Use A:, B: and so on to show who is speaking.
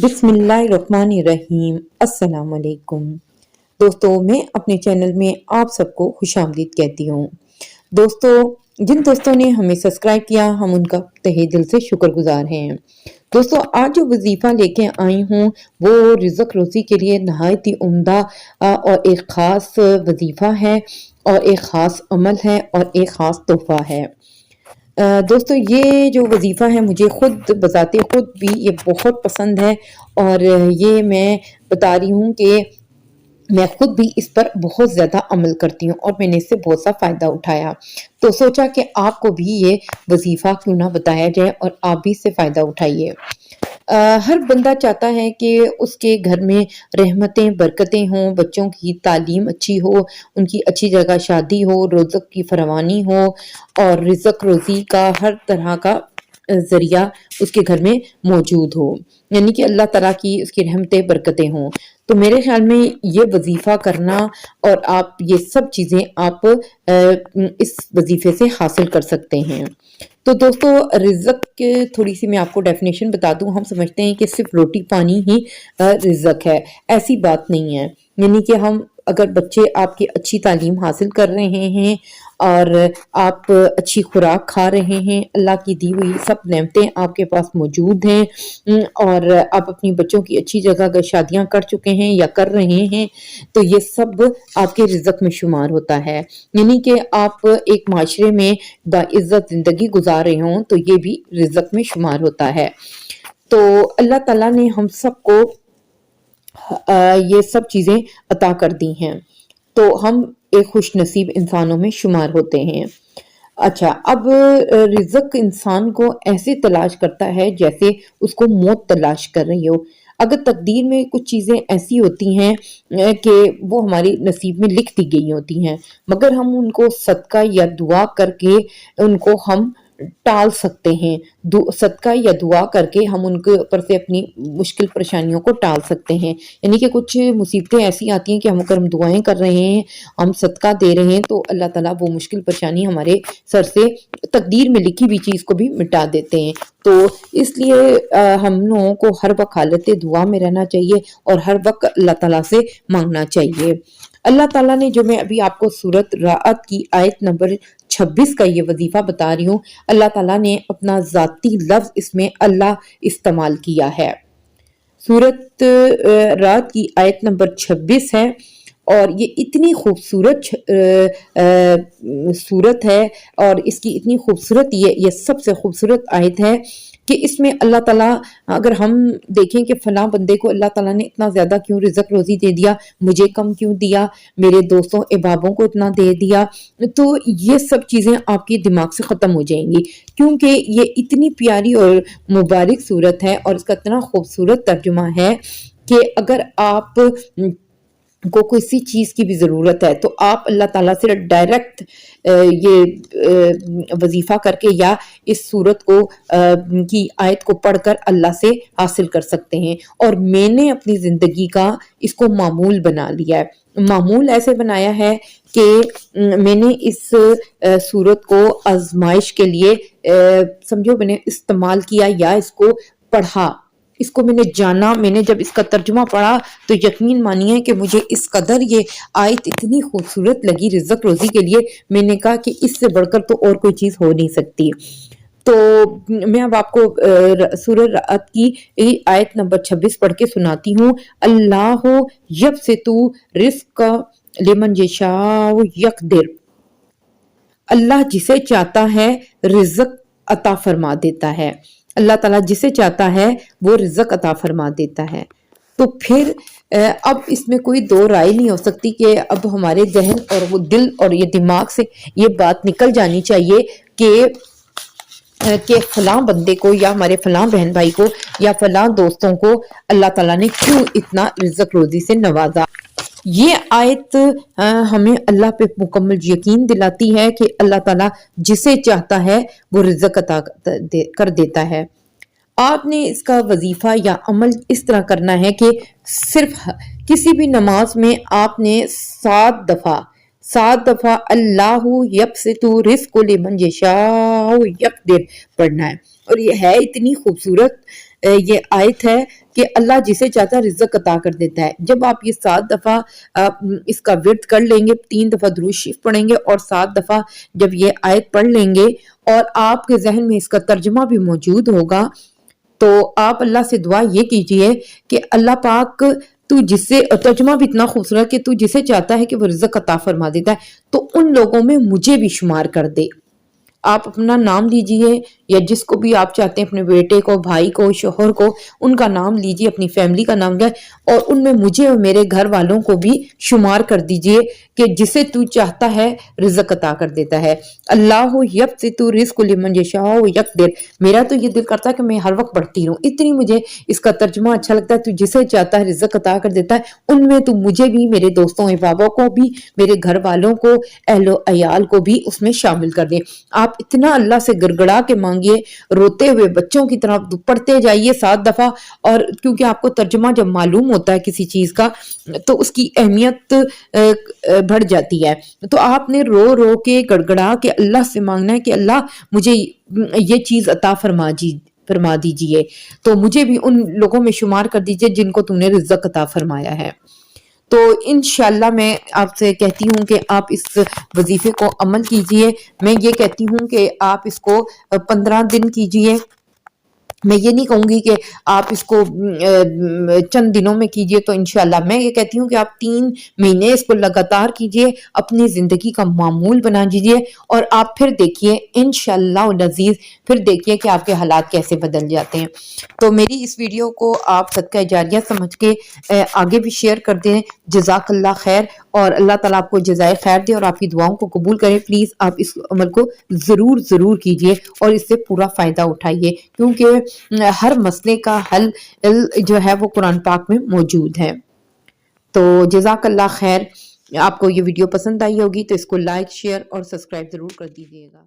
A: बिस्मिल्लाहिर्रहमानिर्रहीम। अस्सलाम वालेकुम दोस्तों, मैं अपने चैनल में आप सबको खुशामदीद कहती हूँ। दोस्तों, जिन दोस्तों ने हमें सब्सक्राइब किया, हम उनका तहे दिल से शुक्रगुजार हैं। दोस्तों, आज जो वजीफ़ा लेके आई हूँ वो रिज़्क रोज़ी के लिए नहायत ही उम्दा और एक ख़ास वजीफ़ा है और एक ख़ास अमल है और एक ख़ास तोहफ़ा है। दोस्तों, ये जो वजीफ़ा है मुझे खुद बज़ाते खुद भी ये बहुत पसंद है और ये मैं बता रही हूँ कि मैं खुद भी इस पर बहुत ज़्यादा अमल करती हूँ और मैंने इससे बहुत सा फ़ायदा उठाया। तो सोचा कि आपको भी ये वजीफ़ा क्यों ना बताया जाए और आप भी इससे फ़ायदा उठाइए। हर बंदा चाहता है कि उसके घर में रहमतें बरकतें हों, बच्चों की तालीम अच्छी हो, उनकी अच्छी जगह शादी हो, रोज़क की फरवानी हो और रिज़्क रोज़ी का हर तरह का ज़रिया उसके घर में मौजूद हो, यानी कि अल्लाह ताला की उसकी रहमतें बरकतें हों। तो मेरे ख्याल में ये वजीफ़ा करना और आप ये सब चीज़ें आप इस वजीफ़े से हासिल कर सकते हैं। तो दोस्तों, रिज़्क के थोड़ी सी मैं आपको डेफिनेशन बता दूं। हम समझते हैं कि सिर्फ रोटी पानी ही रिज़्क है। ऐसी बात नहीं है। यानी कि हम अगर बच्चे आपकी अच्छी तालीम हासिल कर रहे हैं और आप अच्छी खुराक खा रहे हैं, अल्लाह की दी हुई सब नेमतें आपके पास मौजूद हैं और आप अपनी बच्चों की अच्छी जगह अगर शादियां कर चुके हैं या कर रहे हैं, तो ये सब आपके रिज़्क में शुमार होता है। यानी कि आप एक माशरे में बाइज़्ज़त ज़िंदगी गुजार रहे हों तो ये भी रिज़्क में शुमार होता है। तो अल्लाह ताला ने हम सबको ये सब चीज़ें अता कर दी हैं, तो हम एक खुश नसीब इंसानों में शुमार होते हैं। अच्छा, अब रिज़्क इंसान को ऐसे तलाश करता है जैसे उसको मौत तलाश कर रही हो। अगर तकदीर में कुछ चीज़ें ऐसी होती हैं कि वो हमारी नसीब में लिख दी गई होती हैं, मगर हम उनको सदका या दुआ करके उनको हम टाल सकते हैं। सदका या दुआ करके हम उनके ऊपर से अपनी मुश्किल परेशानियों को टाल सकते हैं। यानी कि कुछ मुसीबतें ऐसी आती हैं कि अगर हम दुआएं कर रहे हैं, हम सदका दे रहे हैं, तो अल्लाह ताला वो मुश्किल परेशानी हमारे सर से तकदीर में लिखी हुई चीज़ को भी मिटा देते हैं। तो इसलिए हम लोगों को हर वक्त हालत दुआ में रहना चाहिए और हर वक्त अल्लाह ताला से मांगना चाहिए। अल्लाह ताला ने, जो मैं अभी आपको सूरत राअत की आयत नंबर 26 का ये वजीफा बता रही हूँ, अल्लाह ताला ने अपना ज़ाती लफ्ज़ इसमें अल्लाह इस्तेमाल किया है। सूरत रात की आयत नंबर 26 है और ये इतनी खूबसूरत सूरत है और इसकी इतनी खूबसूरत ये सबसे खूबसूरत आयत है कि इसमें अल्लाह ताला, अगर हम देखें कि फलां बंदे को अल्लाह ताला ने इतना ज़्यादा क्यों रिज़्क रोज़ी दे दिया, मुझे कम क्यों दिया, मेरे दोस्तों अहबाबों को इतना दे दिया, तो ये सब चीज़ें आपके दिमाग से ख़त्म हो जाएंगी, क्योंकि ये इतनी प्यारी और मुबारक सूरत है और इसका इतना खूबसूरत तर्जुमा है कि अगर आप को किसी चीज़ की भी ज़रूरत है तो आप अल्लाह ताला से डायरेक्ट ये वजीफ़ा करके या इस सूरत को की आयत को पढ़कर अल्लाह से हासिल कर सकते हैं। और मैंने अपनी ज़िंदगी का इसको मामूल बना लिया है। मामूल ऐसे बनाया है कि मैंने इस सूरत को आजमाइश के लिए समझो मैंने इस्तेमाल किया या इसको पढ़ा, इसको मैंने जाना। मैंने जब इसका तर्जुमा पढ़ा तो यकीन मानिए कि मुझे इस कदर ये आयत इतनी खूबसूरत लगी रिज़्क रोज़ी के लिए, मैंने कहा कि इससे बढ़कर तो और कोई चीज़ हो नहीं सकती। तो मैं अब आपको सूरह राअत की आयत नंबर 26 पढ़ के सुनाती हूँ। अल्लाह यब्सितु रिज़्क़ लिमन यशाउ यक़दिर, अल्लाह जिसे चाहता है रिज़्क अता फरमा देता है। अल्लाह ताला जिसे चाहता है वो रिज़्क अता फरमा देता है। तो फिर अब इसमें कोई दो राय नहीं हो सकती कि अब हमारे जहन और वो दिल और ये दिमाग से ये बात निकल जानी चाहिए कि फलां बंदे को या हमारे फलां बहन भाई को या फलां दोस्तों को अल्लाह ताला ने क्यों इतना रिज़्क रोज़ी से नवाजा। ये आयत हमें अल्लाह पे मुकम्मल यकीन दिलाती है कि अल्लाह ताला जिसे चाहता है वो रिज़्क अता कर देता है। आपने इसका वजीफा या अमल इस तरह करना है कि सिर्फ किसी भी नमाज में आपने 7 दफा अल्लाहु यब्सितु रिज़्क़ लिमन यशाउ यक़दिर पढ़ना है। और ये है इतनी खूबसूरत یہ آیت ہے کہ اللہ جسے چاہتا ہے رزق عطا کر دیتا ہے۔ جب آپ یہ 7 دفعہ اس کا ورد کر لیں گے، 3 دفعہ درود شریف پڑھیں گے اور 7 دفعہ جب یہ آیت پڑھ لیں گے اور آپ کے ذہن میں اس کا ترجمہ بھی موجود ہوگا، تو آپ اللہ سے دعا یہ کیجئے کہ اللہ پاک تو جسے، ترجمہ بھی اتنا خوبصورت کہ تو جسے چاہتا ہے کہ وہ رزق عطا فرما دیتا ہے، تو ان لوگوں میں مجھے بھی شمار کر دے۔ آپ اپنا نام لیجئے یا جس کو بھی آپ چاہتے ہیں، اپنے بیٹے کو، بھائی کو، شوہر کو، ان کا نام لیجئے، اپنی فیملی کا نام لے اور ان میں مجھے اور میرے گھر والوں کو بھی شمار کر دیجئے کہ جسے تو چاہتا ہے رزق عطا کر دیتا ہے۔ اللہ یبسط رزق لمن یشاء یقدر، میرا تو یہ دل کرتا ہے کہ میں ہر وقت پڑھتی رہوں، اتنی مجھے اس کا ترجمہ اچھا لگتا ہے۔ تو جسے چاہتا ہے رزق عطا کر دیتا ہے، ان میں تو مجھے بھی، میرے دوستوں احبابوں کو بھی، میرے گھر والوں کو، اہل و عیال کو بھی اس میں شامل کر دیں۔ آپ اتنا اللہ سے گڑگڑا کے مانگیے، روتے ہوئے بچوں کی طرح پڑھتے جائیے 7 دفعہ، اور کیونکہ آپ کو ترجمہ جب معلوم ہوتا ہے کسی چیز کا تو اس کی اہمیت بڑھ جاتی ہے۔ تو آپ نے رو رو کے گڑگڑا کے اللہ سے مانگنا ہے کہ اللہ مجھے یہ چیز عطا فرما دیجئے، تو مجھے بھی ان لوگوں میں شمار کر دیجئے جن کو تم نے رزق عطا فرمایا ہے۔ تو انشاءاللہ میں آپ سے کہتی ہوں کہ آپ اس وظیفے کو عمل کیجئے۔ میں یہ کہتی ہوں کہ آپ اس کو 15 دن کیجئے۔ میں یہ نہیں کہوں گی کہ آپ اس کو چند دنوں میں کیجئے، تو انشاءاللہ میں یہ کہتی ہوں کہ آپ 3 مہینے اس کو لگاتار کیجئے، اپنی زندگی کا معمول بنا دیجئے، اور آپ پھر دیکھیے انشاءاللہ العزیز، پھر دیکھیے کہ آپ کے حالات کیسے بدل جاتے ہیں۔ تو میری اس ویڈیو کو آپ صدقہ جاریہ سمجھ کے آگے بھی شیئر کر دیں۔ جزاک اللہ خیر، اور اللہ تعالیٰ آپ کو جزائے خیر دے اور آپ کی دعاؤں کو قبول کرے۔ پلیز آپ اس عمل کو ضرور کیجئے اور اس سے پورا فائدہ اٹھائیے، کیونکہ ہر مسئلے کا حل جو ہے وہ قرآن پاک میں موجود ہے۔ تو جزاک اللہ خیر۔ آپ کو یہ ویڈیو پسند آئی ہوگی تو اس کو لائک، شیئر اور سبسکرائب ضرور کر دیجیے گا۔